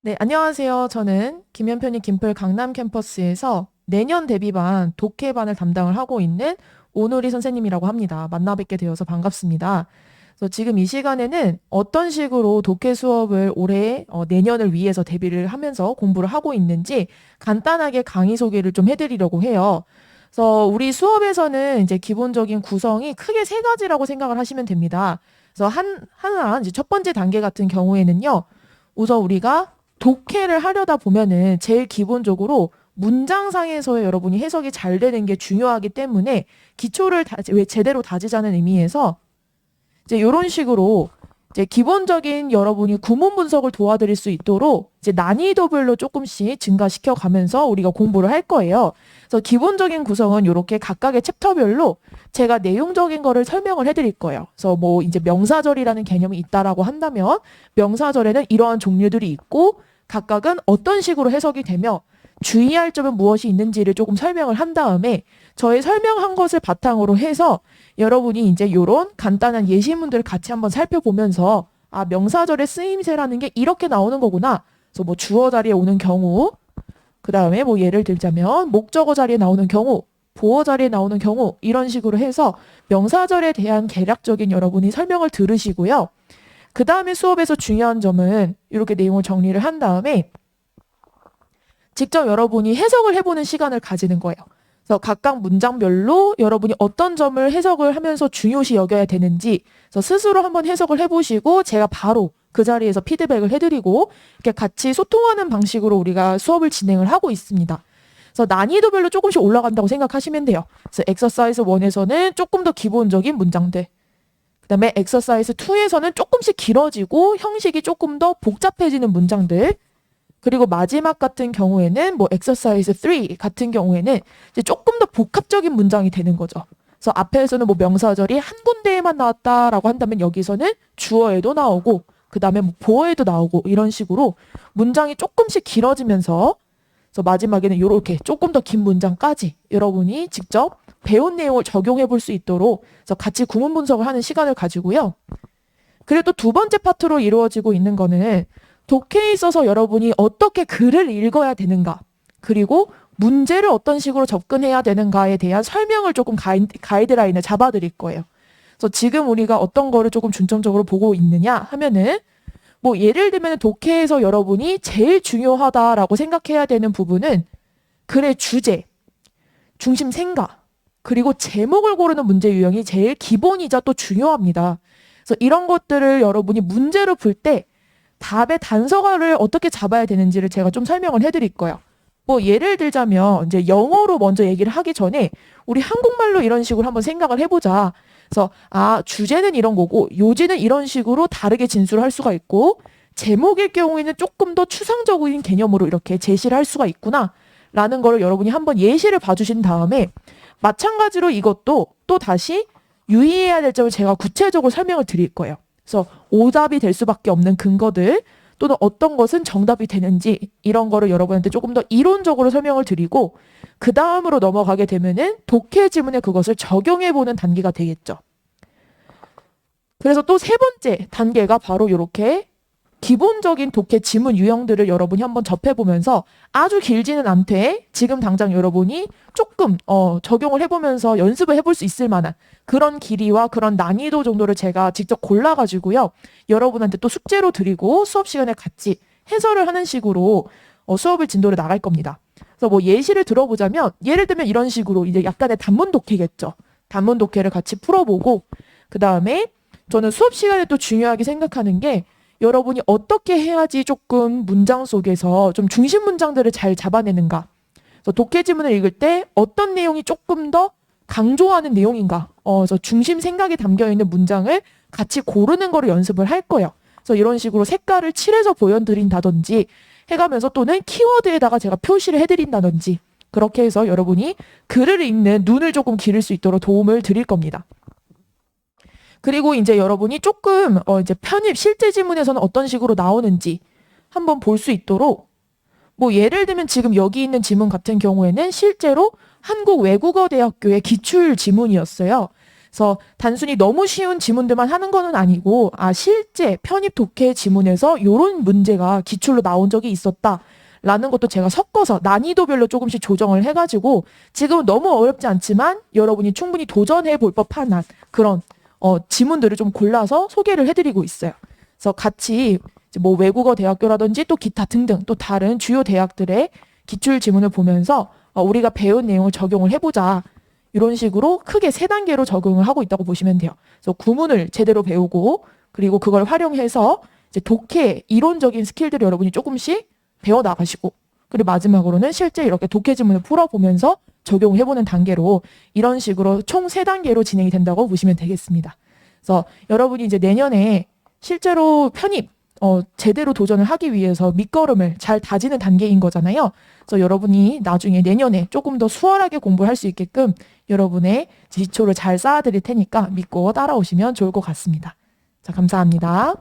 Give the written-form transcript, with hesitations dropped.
네, 안녕하세요. 저는 김현편이 김플 강남 캠퍼스에서 내년 대비반 독해반을 담당을 하고 있는 오노리 선생님이라고 합니다. 만나 뵙게 되어서 반갑습니다. 그래서 지금 이 시간에는 어떤 식으로 독해 수업을 올해 내년을 위해서 대비를 하면서 공부를 하고 있는지 간단하게 강의 소개를 좀 해드리려고 해요. 그래서 우리 수업에서는 이제 기본적인 구성이 크게 세 가지라고 생각을 하시면 됩니다. 그래서 하나 이제 첫 번째 단계 같은 경우에는요. 우선 우리가 독해를 하려다 보면은 제일 기본적으로 문장상에서의 여러분이 해석이 잘 되는 게 중요하기 때문에 기초를 왜 제대로 다지자는 의미에서 이제 이런 식으로 이제 기본적인 여러분이 구문 분석을 도와드릴 수 있도록 이제 난이도별로 조금씩 증가시켜 가면서 우리가 공부를 할 거예요. 그래서 기본적인 구성은 이렇게 각각의 챕터별로 제가 내용적인 거를 설명을 해드릴 거예요. 그래서 뭐 이제 명사절이라는 개념이 있다라고 한다면 명사절에는 이러한 종류들이 있고 각각은 어떤 식으로 해석이 되며 주의할 점은 무엇이 있는지를 조금 설명을 한 다음에 저의 설명한 것을 바탕으로 해서 여러분이 이제 이런 간단한 예시문들을 같이 한번 살펴보면서 아, 명사절의 쓰임새라는 게 이렇게 나오는 거구나. 그래서 뭐 주어 자리에 오는 경우, 그 다음에 뭐 예를 들자면 목적어 자리에 나오는 경우, 보어 자리에 나오는 경우 이런 식으로 해서 명사절에 대한 개략적인 여러분이 설명을 들으시고요. 그 다음에 수업에서 중요한 점은 이렇게 내용을 정리를 한 다음에 직접 여러분이 해석을 해보는 시간을 가지는 거예요. 그래서 각각 문장별로 여러분이 어떤 점을 해석을 하면서 중요시 여겨야 되는지 그래서 스스로 한번 해석을 해보시고 제가 바로 그 자리에서 피드백을 해드리고 이렇게 같이 소통하는 방식으로 우리가 수업을 진행을 하고 있습니다. 그래서 난이도별로 조금씩 올라간다고 생각하시면 돼요. 그래서 엑서사이즈 1에서는 조금 더 기본적인 문장들, 그 다음에 엑서사이즈 2에서는 조금씩 길어지고 형식이 조금 더 복잡해지는 문장들, 그리고 마지막 같은 경우에는 뭐 엑서사이즈 3 같은 경우에는 이제 조금 더 복합적인 문장이 되는 거죠. 그래서 앞에서는 뭐 명사절이 한 군데에만 나왔다라고 한다면 여기서는 주어에도 나오고 그 다음에 뭐 보어에도 나오고 이런 식으로 문장이 조금씩 길어지면서 그래서 마지막에는 이렇게 조금 더 긴 문장까지 여러분이 직접 배운 내용을 적용해 볼 수 있도록 그래서 같이 구문 분석을 하는 시간을 가지고요. 그리고 또 두 번째 파트로 이루어지고 있는 거는 독해에 있어서 여러분이 어떻게 글을 읽어야 되는가, 그리고 문제를 어떤 식으로 접근해야 되는가에 대한 설명을 조금 가이드라인을 잡아드릴 거예요. 그래서 지금 우리가 어떤 거를 조금 중점적으로 보고 있느냐 하면은 뭐 예를 들면 독해에서 여러분이 제일 중요하다라고 생각해야 되는 부분은 글의 주제, 중심 생각, 그리고 제목을 고르는 문제 유형이 제일 기본이자 또 중요합니다. 그래서 이런 것들을 여러분이 문제로 풀 때 답의 단서가를 어떻게 잡아야 되는지를 제가 좀 설명을 해드릴 거예요. 뭐 예를 들자면 이제 영어로 먼저 얘기를 하기 전에 우리 한국말로 이런 식으로 한번 생각을 해보자. 그래서 아, 주제는 이런 거고 요지는 이런 식으로 다르게 진술을 할 수가 있고 제목일 경우에는 조금 더 추상적인 개념으로 이렇게 제시를 할 수가 있구나 라는 거를 여러분이 한번 예시를 봐주신 다음에 마찬가지로 이것도 또 다시 유의해야 될 점을 제가 구체적으로 설명을 드릴 거예요. 그래서 오답이 될 수밖에 없는 근거들 또는 어떤 것은 정답이 되는지 이런 거를 여러분한테 조금 더 이론적으로 설명을 드리고 그 다음으로 넘어가게 되면은 독해 지문에 그것을 적용해보는 단계가 되겠죠. 그래서 또 세 번째 단계가 바로 이렇게 기본적인 독해 지문 유형들을 여러분이 한번 접해보면서 아주 길지는 않되 지금 당장 여러분이 조금 적용을 해보면서 연습을 해볼 수 있을 만한 그런 길이와 그런 난이도 정도를 제가 직접 골라가지고요. 여러분한테 또 숙제로 드리고 수업 시간에 같이 해설을 하는 식으로 수업을 진도를 나갈 겁니다. 그래서 뭐 예시를 들어보자면 예를 들면 이런 식으로 이제 약간의 단문 독해겠죠. 단문 독해를 같이 풀어보고 그 다음에 저는 수업 시간에 또 중요하게 생각하는 게 여러분이 어떻게 해야지 조금 문장 속에서 좀 중심 문장들을 잘 잡아내는가. 그래서 독해 지문을 읽을 때 어떤 내용이 조금 더 강조하는 내용인가. 그래서 중심 생각이 담겨있는 문장을 같이 고르는 거를 연습을 할 거예요. 그래서 이런 식으로 색깔을 칠해서 보여드린다든지 해가면서 또는 키워드에다가 제가 표시를 해드린다든지 그렇게 해서 여러분이 글을 읽는 눈을 조금 기를 수 있도록 도움을 드릴 겁니다. 그리고 이제 여러분이 조금 이제 편입 실제 지문에서는 어떤 식으로 나오는지 한번 볼 수 있도록 뭐 예를 들면 지금 여기 있는 지문 같은 경우에는 실제로 한국외국어대학교의 기출 지문이었어요. 그래서 단순히 너무 쉬운 지문들만 하는 거는 아니고, 실제 편입 독해 지문에서 이런 문제가 기출로 나온 적이 있었다. 라는 것도 제가 섞어서 난이도별로 조금씩 조정을 해가지고 지금은 너무 어렵지 않지만 여러분이 충분히 도전해 볼 법한 그런 지문들을 좀 골라서 소개를 해드리고 있어요. 그래서 같이 뭐 외국어 대학교라든지 또 기타 등등 또 다른 주요 대학들의 기출 지문을 보면서 우리가 배운 내용을 적용을 해보자. 이런 식으로 크게 3단계로 적용을 하고 있다고 보시면 돼요. 그래서 구문을 제대로 배우고 그리고 그걸 활용해서 이제 독해 이론적인 스킬들을 여러분이 조금씩 배워 나가시고 그리고 마지막으로는 실제 이렇게 독해 지문을 풀어보면서 적용을 해보는 단계로 이런 식으로 총 3단계로 진행이 된다고 보시면 되겠습니다. 그래서 여러분이 이제 내년에 실제로 편입 제대로 도전을 하기 위해서 밑거름을 잘 다지는 단계인 거잖아요. 그래서 여러분이 나중에 내년에 조금 더 수월하게 공부할 수 있게끔 여러분의 기초를 잘 쌓아드릴 테니까 믿고 따라오시면 좋을 것 같습니다. 자, 감사합니다.